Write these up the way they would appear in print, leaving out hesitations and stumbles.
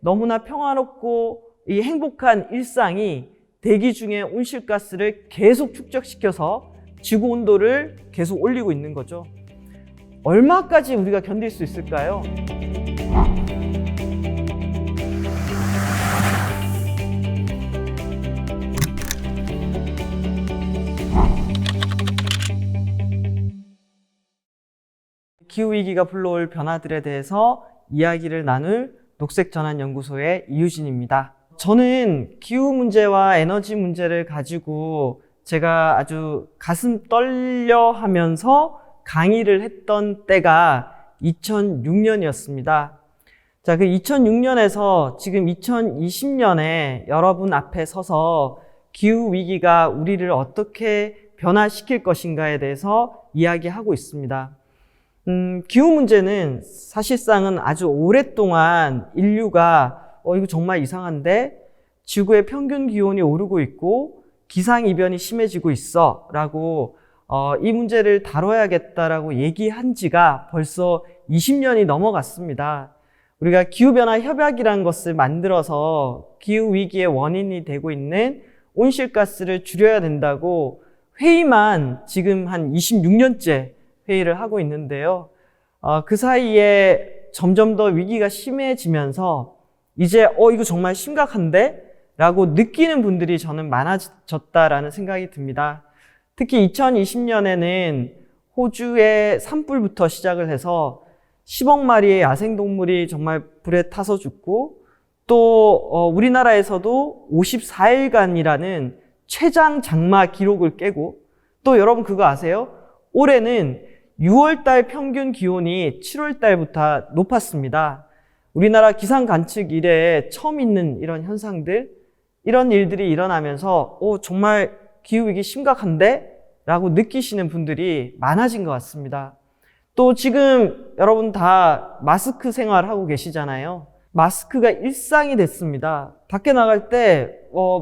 너무나 평화롭고 이 행복한 일상이 대기 중에 온실가스를 계속 축적시켜서 지구 온도를 계속 올리고 있는 거죠. 얼마까지 우리가 견딜 수 있을까요? 기후위기가 불러올 변화들에 대해서 이야기를 나눌 녹색전환연구소의 이유진입니다. 저는 기후 문제와 에너지 문제를 가지고 제가 아주 가슴 떨려 하면서 강의를 했던 때가 2006년이었습니다. 자, 그 2006년에서 지금 2020년에 여러분 앞에 서서 기후위기가 우리를 어떻게 변화시킬 것인가에 대해서 이야기하고 있습니다. 기후 문제는 사실상은 아주 오랫동안 인류가 이거 정말 이상한데 지구의 평균 기온이 오르고 있고 기상이변이 심해지고 있어 라고 이 문제를 다뤄야겠다라고 얘기한 지가 벌써 20년이 넘어갔습니다. 우리가 기후변화 협약이라는 것을 만들어서 기후위기의 원인이 되고 있는 온실가스를 줄여야 된다고 회의만 지금 한 26년째 회의를 하고 있는데요. 그 사이에 점점 더 위기가 심해지면서 이제 이거 정말 심각한데? 라고 느끼는 분들이 저는 많아졌다라는 생각이 듭니다. 특히 2020년에는 호주의 산불부터 시작을 해서 10억 마리의 야생동물이 정말 불에 타서 죽고 또 우리나라에서도 54일간이라는 최장 장마 기록을 깨고 또 여러분 그거 아세요? 올해는 6월달 평균 기온이 7월달부터 높았습니다. 우리나라 기상 관측 이래에 처음 있는 이런 현상들, 이런 일들이 일어나면서 정말 기후위기 심각한데? 라고 느끼시는 분들이 많아진 것 같습니다. 또 지금 여러분 다 마스크 생활하고 계시잖아요. 마스크가 일상이 됐습니다. 밖에 나갈 때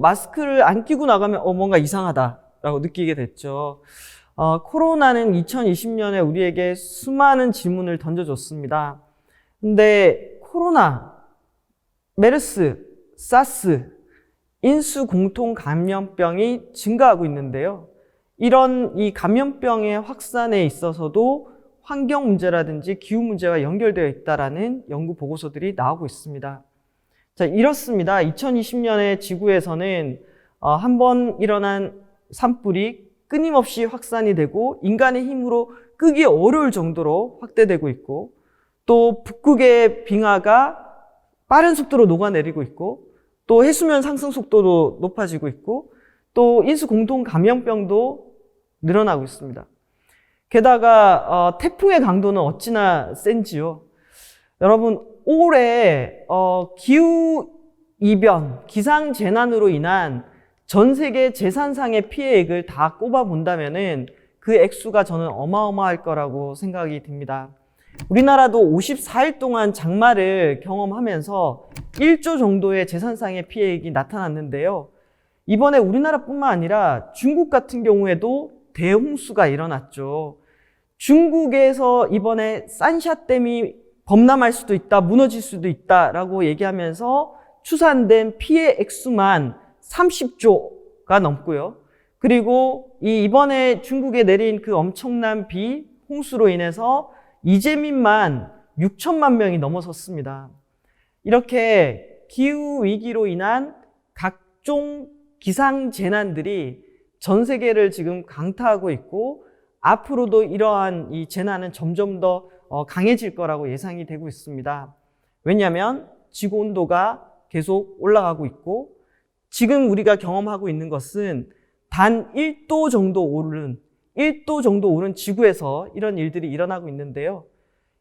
마스크를 안 끼고 나가면 뭔가 이상하다라고 느끼게 됐죠. 코로나는 2020년에 우리에게 수많은 질문을 던져줬습니다. 근데 코로나, 메르스, 사스, 인수 공통 감염병이 증가하고 있는데요. 이런 이 감염병의 확산에 있어서도 환경 문제라든지 기후 문제와 연결되어 있다라는 연구 보고서들이 나오고 있습니다. 자, 이렇습니다. 2020년에 지구에서는 한번 일어난 산불이 끊임없이 확산이 되고 인간의 힘으로 끄기 어려울 정도로 확대되고 있고 또 북극의 빙하가 빠른 속도로 녹아내리고 있고 또 해수면 상승 속도도 높아지고 있고 또 인수 공통 감염병도 늘어나고 있습니다. 게다가 태풍의 강도는 어찌나 센지요. 여러분 올해 기후 이변, 기상 재난으로 인한 전 세계 재산상의 피해액을 다 꼽아 본다면은 그 액수가 저는 어마어마할 거라고 생각이 듭니다. 우리나라도 54일 동안 장마를 경험하면서 1조 정도의 재산상의 피해액이 나타났는데요. 이번에 우리나라뿐만 아니라 중국 같은 경우에도 대홍수가 일어났죠. 중국에서 이번에 산샤댐이 범람할 수도 있다, 무너질 수도 있다라고 얘기하면서 추산된 피해 액수만 30조가 넘고요. 그리고 이번에 중국에 내린 그 엄청난 비, 홍수로 인해서 이재민만 6천만 명이 넘어섰습니다. 이렇게 기후위기로 인한 각종 기상재난들이 전 세계를 지금 강타하고 있고 앞으로도 이러한 이 재난은 점점 더 강해질 거라고 예상이 되고 있습니다. 왜냐하면 지구 온도가 계속 올라가고 있고 지금 우리가 경험하고 있는 것은 단 1도 정도 오른 지구에서 이런 일들이 일어나고 있는데요.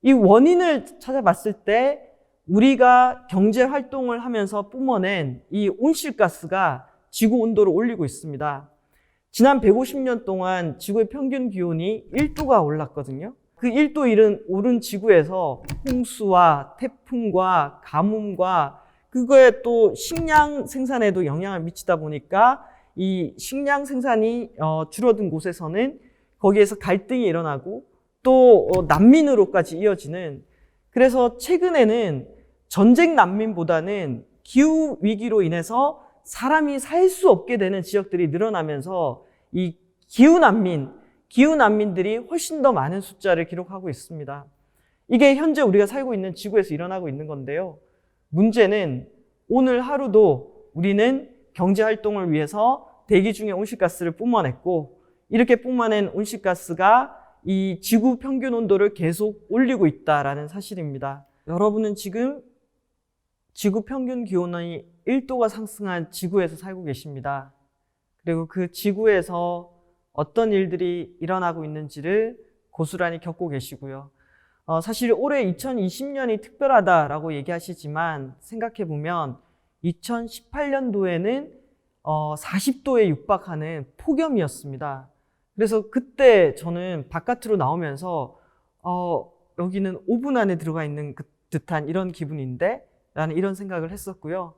이 원인을 찾아봤을 때 우리가 경제 활동을 하면서 뿜어낸 이 온실가스가 지구 온도를 올리고 있습니다. 지난 150년 동안 지구의 평균 기온이 1도가 올랐거든요. 그 1도 오른 지구에서 홍수와 태풍과 가뭄과 그거에 또 식량 생산에도 영향을 미치다 보니까 이 식량 생산이 줄어든 곳에서는 거기에서 갈등이 일어나고 또 난민으로까지 이어지는, 그래서 최근에는 전쟁 난민보다는 기후 위기로 인해서 사람이 살 수 없게 되는 지역들이 늘어나면서 이 기후 난민들이 훨씬 더 많은 숫자를 기록하고 있습니다. 이게 현재 우리가 살고 있는 지구에서 일어나고 있는 건데요. 문제는 오늘 하루도 우리는 경제 활동을 위해서 대기 중에 온실가스를 뿜어냈고, 이렇게 뿜어낸 온실가스가 이 지구 평균 온도를 계속 올리고 있다라는 사실입니다. 여러분은 지금 지구 평균 기온이 1도가 상승한 지구에서 살고 계십니다. 그리고 그 지구에서 어떤 일들이 일어나고 있는지를 고스란히 겪고 계시고요. 사실 올해 2020년이 특별하다라고 얘기하시지만 생각해보면 2018년도에는 40도에 육박하는 폭염이었습니다. 그래서 그때 저는 바깥으로 나오면서 여기는 오븐 안에 들어가 있는 듯한 이런 기분인데? 라는 이런 생각을 했었고요.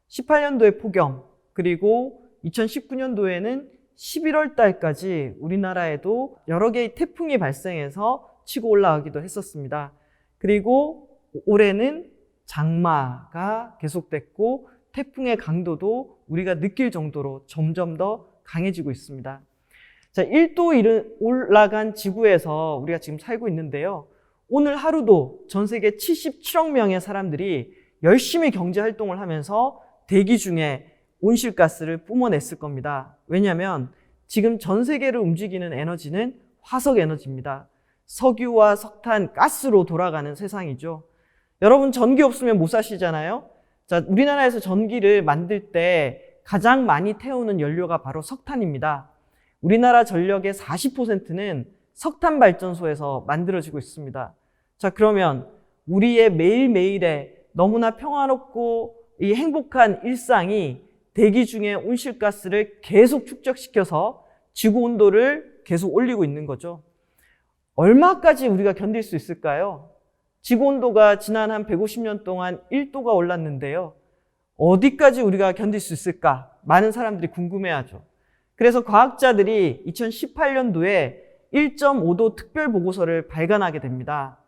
18년도에 폭염, 그리고 2019년도에는 11월 달까지 우리나라에도 여러 개의 태풍이 발생해서 치고 올라가기도 했었습니다. 그리고 올해는 장마가 계속됐고 태풍의 강도도 우리가 느낄 정도로 점점 더 강해지고 있습니다. 자, 1도 올라간 지구에서 우리가 지금 살고 있는데요. 오늘 하루도 전 세계 77억 명의 사람들이 열심히 경제 활동을 하면서 대기 중에 온실가스를 뿜어냈을 겁니다. 왜냐하면 지금 전 세계를 움직이는 에너지는 화석 에너지입니다. 석유와 석탄, 가스로 돌아가는 세상이죠. 여러분, 전기 없으면 못 사시잖아요. 자, 우리나라에서 전기를 만들 때 가장 많이 태우는 연료가 바로 석탄입니다. 우리나라 전력의 40%는 석탄 발전소에서 만들어지고 있습니다. 자, 그러면 우리의 매일매일의 너무나 평화롭고 이 행복한 일상이 대기 중에 온실가스를 계속 축적시켜서 지구 온도를 계속 올리고 있는 거죠. 얼마까지 우리가 견딜 수 있을까요? 지구 온도가 지난 한 150년 동안 1도가 올랐는데요. 어디까지 우리가 견딜 수 있을까? 많은 사람들이 궁금해하죠. 그래서 과학자들이 2018년도에 1.5도 특별 보고서를 발간하게 됩니다.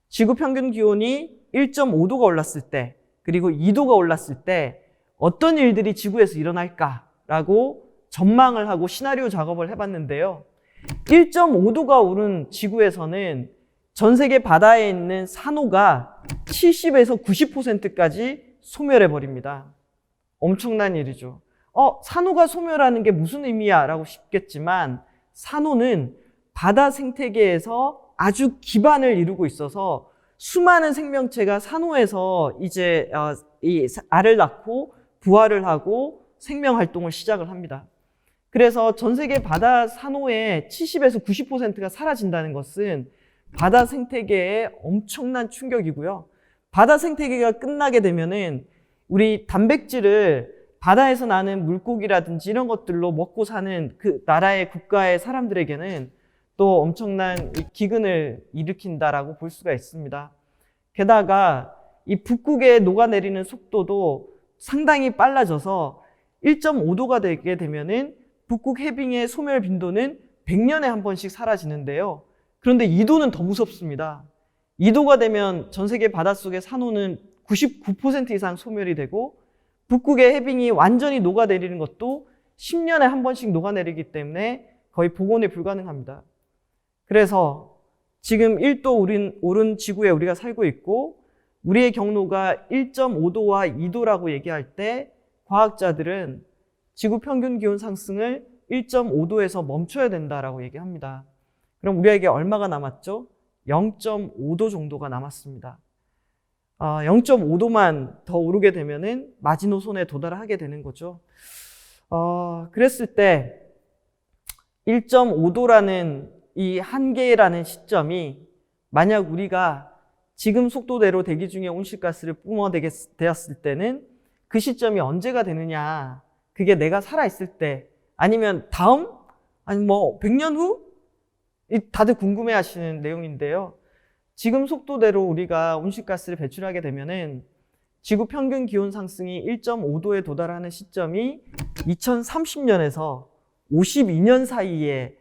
지구 평균 기온이 1.5도가 올랐을 때, 그리고 2도가 올랐을 때 어떤 일들이 지구에서 일어날까라고 전망을 하고 시나리오 작업을 해봤는데요. 1.5도가 오른 지구에서는 전 세계 바다에 있는 산호가 70에서 90%까지 소멸해버립니다. 엄청난 일이죠. 산호가 소멸하는 게 무슨 의미야? 라고 싶겠지만 산호는 바다 생태계에서 아주 기반을 이루고 있어서 수많은 생명체가 산호에서 이제 이 알을 낳고 부화를 하고 생명 활동을 시작을 합니다. 그래서 전 세계 바다 산호의 70에서 90%가 사라진다는 것은 바다 생태계에 엄청난 충격이고요. 바다 생태계가 끝나게 되면은 우리 단백질을 바다에서 나는 물고기라든지 이런 것들로 먹고 사는 그 나라의 국가의 사람들에게는 또 엄청난 기근을 일으킨다라고 볼 수가 있습니다. 게다가 이 북극에 녹아내리는 속도도 상당히 빨라져서 1.5도가 되게 되면은 북극 해빙의 소멸 빈도는 100년에 한 번씩 사라지는데요. 그런데 2도는 더 무섭습니다. 2도가 되면 전 세계 바닷속의 산호는 99% 이상 소멸이 되고 북극의 해빙이 완전히 녹아내리는 것도 10년에 한 번씩 녹아내리기 때문에 거의 복원이 불가능합니다. 그래서 지금 1도 오른 지구에 우리가 살고 있고 우리의 경로가 1.5도와 2도라고 얘기할 때 과학자들은 지구 평균 기온 상승을 1.5도에서 멈춰야 된다라고 얘기합니다. 그럼 우리에게 얼마가 남았죠? 0.5도 정도가 남았습니다. 0.5도만 더 오르게 되면은 마지노선에 도달하게 되는 거죠. 그랬을 때 1.5도라는 이 한계라는 시점이 만약 우리가 지금 속도대로 대기 중에 온실가스를 뿜어대었을 때는 그 시점이 언제가 되느냐, 그게 내가 살아있을 때 아니면 다음? 아니 뭐 100년 후? 다들 궁금해 하시는 내용인데요. 지금 속도대로 우리가 온실가스를 배출하게 되면은 지구 평균 기온 상승이 1.5도에 도달하는 시점이 2030년에서 52년 사이에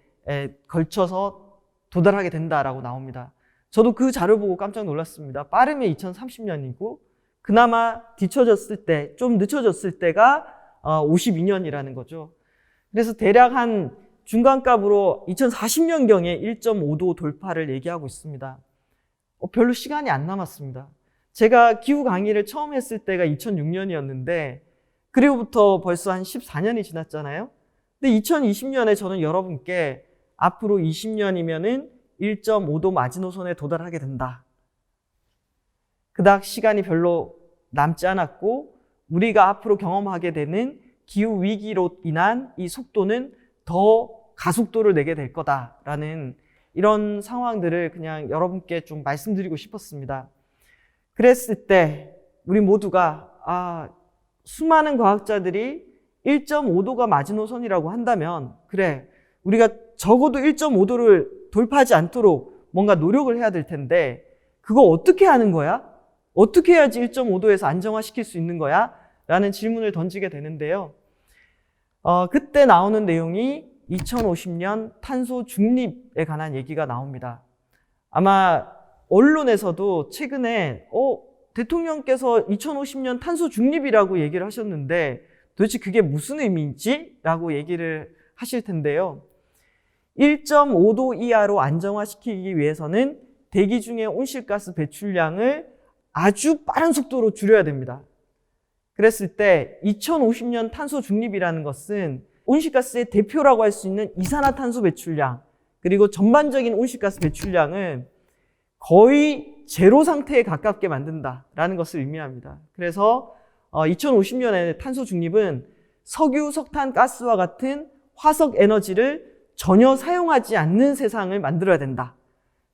걸쳐서 도달하게 된다라고 나옵니다. 저도 그 자료 보고 깜짝 놀랐습니다. 빠르면 2030년이고 그나마 뒤처졌을 때, 좀 늦춰졌을 때가 52년이라는 거죠. 그래서 대략 한 중간값으로 2040년경에 1.5도 돌파를 얘기하고 있습니다. 별로 시간이 안 남았습니다. 제가 기후 강의를 처음 했을 때가 2006년이었는데 그리고부터 벌써 한 14년이 지났잖아요. 근데 2020년에 저는 여러분께 앞으로 20년이면은 1.5도 마지노선에 도달하게 된다. 그닥 시간이 별로 남지 않았고 우리가 앞으로 경험하게 되는 기후 위기로 인한 이 속도는 더 가속도를 내게 될 거다라는 이런 상황들을 그냥 여러분께 좀 말씀드리고 싶었습니다. 그랬을 때 우리 모두가 수많은 과학자들이 1.5도가 마지노선이라고 한다면 그래, 우리가 적어도 1.5도를 돌파하지 않도록 뭔가 노력을 해야 될 텐데 그거 어떻게 하는 거야? 어떻게 해야지 1.5도에서 안정화시킬 수 있는 거야? 라는 질문을 던지게 되는데요. 그때 나오는 내용이 2050년 탄소 중립에 관한 얘기가 나옵니다. 아마 언론에서도 최근에 대통령께서 2050년 탄소 중립이라고 얘기를 하셨는데 도대체 그게 무슨 의미인지? 라고 얘기를 하실 텐데요. 1.5도 이하로 안정화시키기 위해서는 대기 중의 온실가스 배출량을 아주 빠른 속도로 줄여야 됩니다. 그랬을 때 2050년 탄소 중립이라는 것은 온실가스의 대표라고 할 수 있는 이산화탄소 배출량 그리고 전반적인 온실가스 배출량은 거의 제로 상태에 가깝게 만든다라는 것을 의미합니다. 그래서 2050년에 탄소 중립은 석유, 석탄, 가스와 같은 화석 에너지를 전혀 사용하지 않는 세상을 만들어야 된다.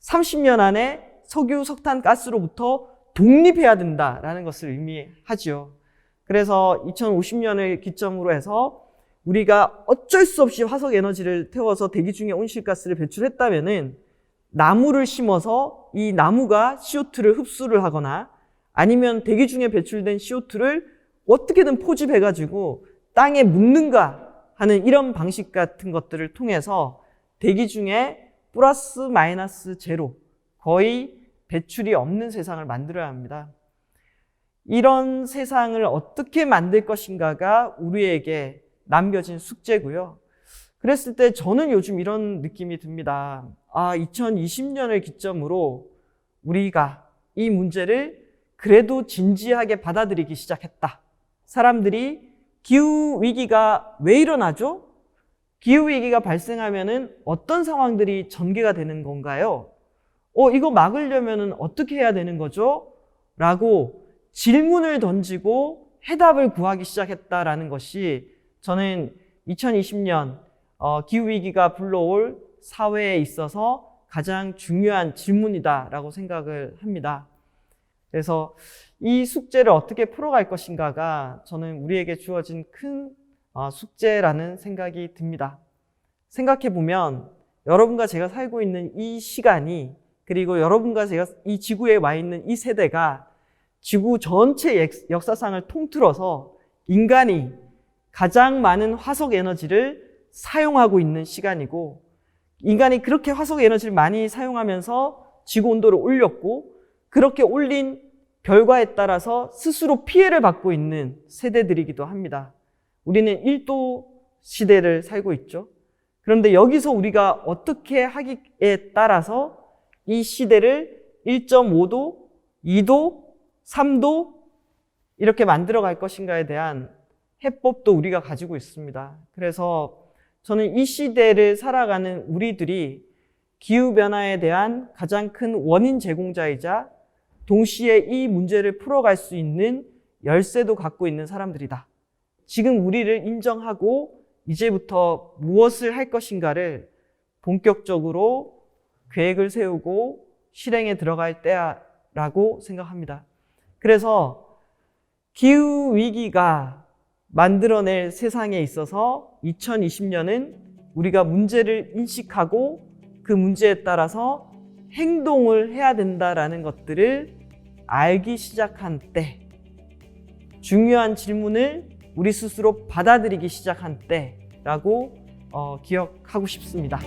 30년 안에 석유, 석탄, 가스로부터 독립해야 된다라는 것을 의미하죠. 그래서 2050년을 기점으로 해서 우리가 어쩔 수 없이 화석 에너지를 태워서 대기 중에 온실가스를 배출했다면은 나무를 심어서 이 나무가 CO2를 흡수를 하거나 아니면 대기 중에 배출된 CO2를 어떻게든 포집해가지고 땅에 묻는가 하는 이런 방식 같은 것들을 통해서 대기 중에 플러스 마이너스 제로, 거의 배출이 없는 세상을 만들어야 합니다. 이런 세상을 어떻게 만들 것인가가 우리에게 남겨진 숙제고요. 그랬을 때 저는 요즘 이런 느낌이 듭니다. 2020년을 기점으로 우리가 이 문제를 그래도 진지하게 받아들이기 시작했다. 사람들이 기후위기가 왜 일어나죠? 기후위기가 발생하면은 어떤 상황들이 전개가 되는 건가요? 이거 막으려면은 어떻게 해야 되는 거죠? 라고 질문을 던지고 해답을 구하기 시작했다라는 것이 저는 2020년 기후위기가 불러올 사회에 있어서 가장 중요한 질문이다라고 생각을 합니다. 그래서 이 숙제를 어떻게 풀어갈 것인가가 저는 우리에게 주어진 큰 숙제라는 생각이 듭니다. 생각해보면 여러분과 제가 살고 있는 이 시간이 그리고 여러분과 제가 이 지구에 와 있는 이 세대가 지구 전체 역사상을 통틀어서 인간이 가장 많은 화석 에너지를 사용하고 있는 시간이고 인간이 그렇게 화석 에너지를 많이 사용하면서 지구 온도를 올렸고 그렇게 올린 결과에 따라서 스스로 피해를 받고 있는 세대들이기도 합니다. 우리는 1도 시대를 살고 있죠. 그런데 여기서 우리가 어떻게 하기에 따라서 이 시대를 1.5도, 2도, 3도 이렇게 만들어 갈 것인가에 대한 해법도 우리가 가지고 있습니다. 그래서 저는 이 시대를 살아가는 우리들이 기후변화에 대한 가장 큰 원인 제공자이자 동시에 이 문제를 풀어갈 수 있는 열쇠도 갖고 있는 사람들이다. 지금 우리를 인정하고 이제부터 무엇을 할 것인가를 본격적으로 계획을 세우고 실행에 들어갈 때야라고 생각합니다. 그래서 기후위기가 만들어낼 세상에 있어서 2020년은 우리가 문제를 인식하고 그 문제에 따라서 행동을 해야 된다라는 것들을 알기 시작한 때, 중요한 질문을 우리 스스로 받아들이기 시작한 때라고 기억하고 싶습니다.